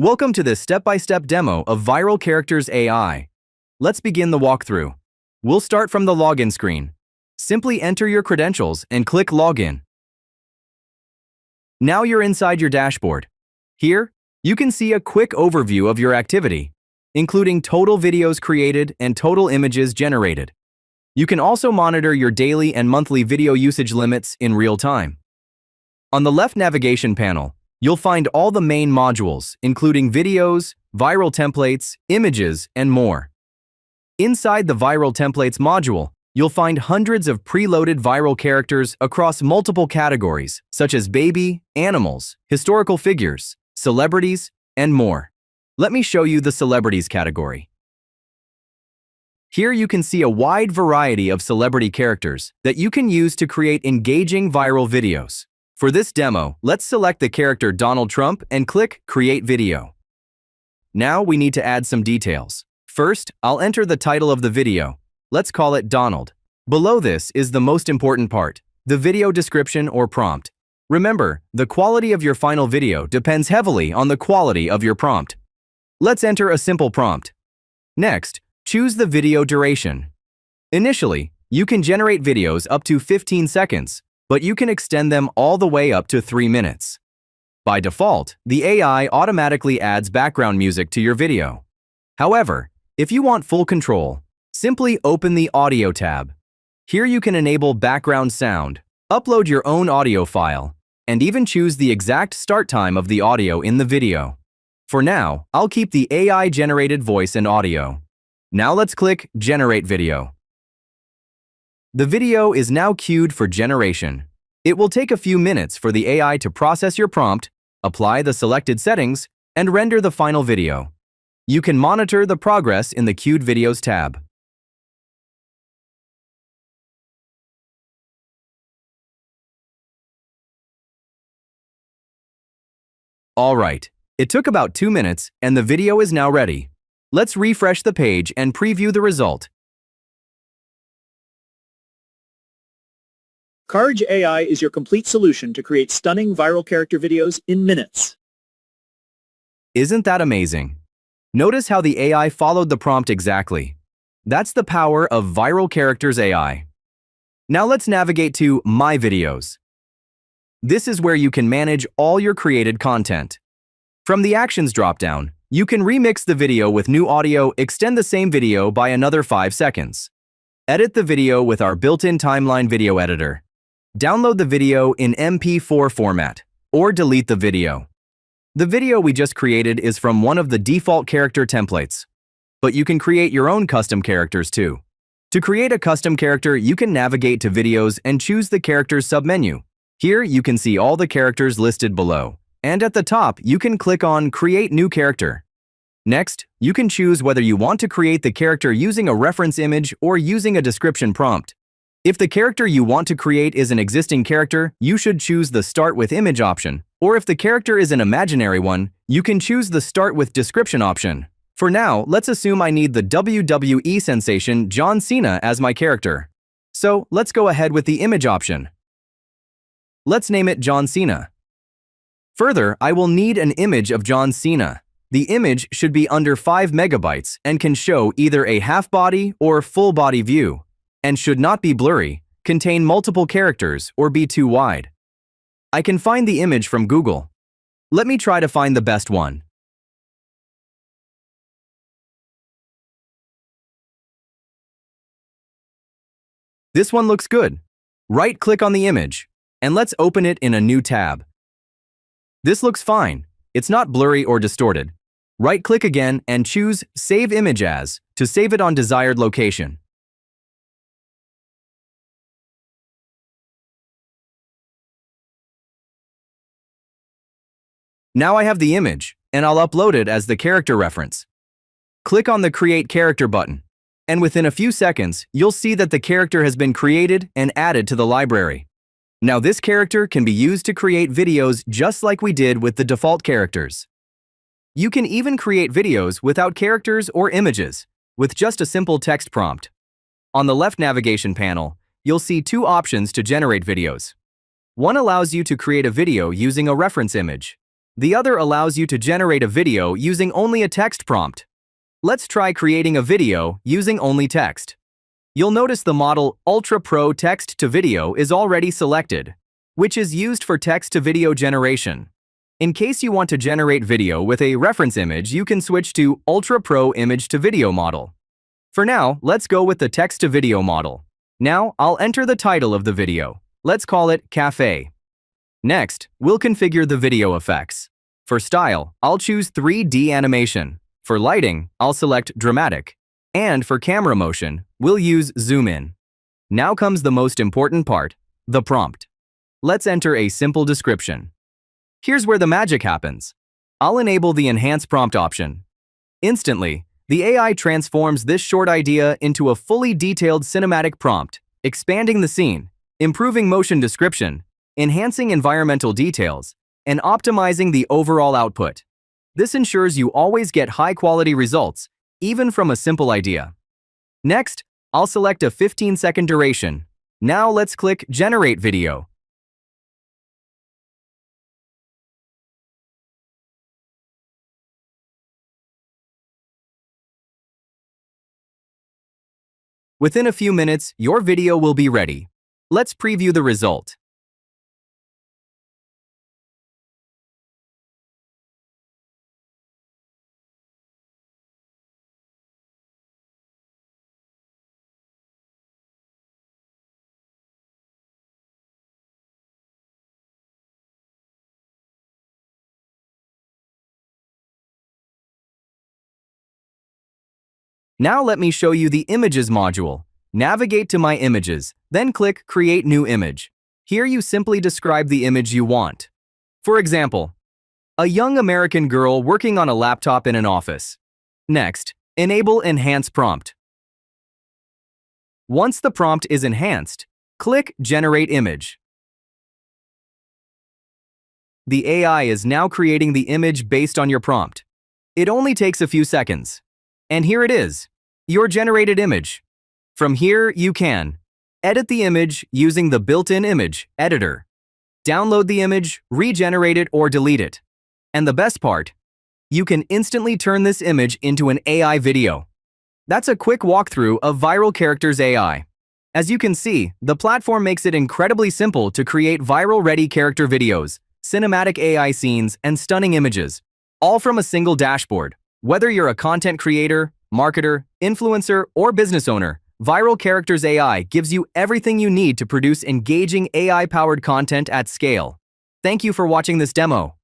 Welcome to this step-by-step demo of ViralCharacters AI. Let's begin the walkthrough. We'll start from the login screen. Simply enter your credentials and click Login. Now you're inside your dashboard. Here, you can see a quick overview of your activity, including total videos created and total images generated. You can also monitor your daily and monthly video usage limits in real time. On the left navigation panel, you'll find all the main modules, including videos, viral templates, images, and more. Inside the viral templates module, you'll find hundreds of preloaded viral characters across multiple categories, such as baby, animals, historical figures, celebrities, and more. Let me show you the celebrities category. Here you can see a wide variety of celebrity characters that you can use to create engaging viral videos. For this demo, let's select the character Donald Trump and click Create Video. Now we need to add some details. First, I'll enter the title of the video. Let's call it Donald. Below this is the most important part, the video description or prompt. Remember, the quality of your final video depends heavily on the quality of your prompt. Let's enter a simple prompt. Next, choose the video duration. Initially, you can generate videos up to 15 seconds, but you can extend them all the way up to 3 minutes. By default, the AI automatically adds background music to your video. However, if you want full control, simply open the Audio tab. Here you can enable background sound, upload your own audio file, and even choose the exact start time of the audio in the video. For now, I'll keep the AI-generated voice and audio. Now let's click Generate Video. The video is now queued for generation. It will take a few minutes for the AI to process your prompt, apply the selected settings, and render the final video. You can monitor the progress in the Queued Videos tab. Alright, it took about 2 minutes and the video is now ready. Let's refresh the page and preview the result. Characters AI is your complete solution to create stunning viral character videos in minutes. Isn't that amazing? Notice how the AI followed the prompt exactly. That's the power of ViralCharacters AI. Now let's navigate to My Videos. This is where you can manage all your created content. From the Actions dropdown, you can remix the video with new audio, extend the same video by another 5 seconds. Edit the video with our built-in timeline video editor. Download the video in MP4 format, or delete the video. The video we just created is from one of the default character templates, but you can create your own custom characters too. To create a custom character, you can navigate to Videos and choose the Characters submenu. Here you can see all the characters listed below, and at the top you can click on Create New Character. Next, you can choose whether you want to create the character using a reference image or using a description prompt. If the character you want to create is an existing character, you should choose the Start with Image option, or if the character is an imaginary one, you can choose the Start with Description option. For now, let's assume I need the WWE sensation John Cena as my character. So let's go ahead with the Image option. Let's name it John Cena. Further, I will need an image of John Cena. The image should be under 5 megabytes and can show either a half-body or full-body view, and should not be blurry, contain multiple characters, or be too wide. I can find the image from Google. Let me try to find the best one. This one looks good. Right-click on the image, and let's open it in a new tab. This looks fine. It's not blurry or distorted. Right-click again and choose Save Image As to save it on desired location. Now I have the image, and I'll upload it as the character reference. Click on the Create Character button, and within a few seconds, you'll see that the character has been created and added to the library. Now this character can be used to create videos just like we did with the default characters. You can even create videos without characters or images, with just a simple text prompt. On the left navigation panel, you'll see 2 options to generate videos. One allows you to create a video using a reference image. The other allows you to generate a video using only a text prompt. Let's try creating a video using only text. You'll notice the model Ultra Pro Text to Video is already selected, which is used for text-to-video generation. In case you want to generate video with a reference image, you can switch to Ultra Pro Image to Video model. For now, let's go with the text-to-video model. Now, I'll enter the title of the video. Let's call it Cafe. Next, we'll configure the video effects. For style, I'll choose 3D animation. For lighting, I'll select dramatic. And for camera motion, we'll use zoom in. Now comes the most important part, the prompt. Let's enter a simple description. Here's where the magic happens. I'll enable the Enhance Prompt option. Instantly, the AI transforms this short idea into a fully detailed cinematic prompt, expanding the scene, improving motion description, enhancing environmental details, and optimizing the overall output. This ensures you always get high-quality results, even from a simple idea. Next, I'll select a 15-second duration. Now let's click Generate Video. Within a few minutes, your video will be ready. Let's preview the result. Now let me show you the Images module. Navigate to My Images, then click Create New Image. Here you simply describe the image you want. For example, a young American girl working on a laptop in an office. Next, enable Enhance Prompt. Once the prompt is enhanced, click Generate Image. The AI is now creating the image based on your prompt. It only takes a few seconds. And here it is, your generated image. From here, you can edit the image using the built-in image editor, download the image, regenerate it, or delete it. And the best part, you can instantly turn this image into an AI video. That's a quick walkthrough of ViralCharacters AI. As you can see, the platform makes it incredibly simple to create viral-ready character videos, cinematic AI scenes, and stunning images, all from a single dashboard. Whether you're a content creator, marketer, influencer, or business owner, ViralCharacters AI gives you everything you need to produce engaging AI-powered content at scale. Thank you for watching this demo.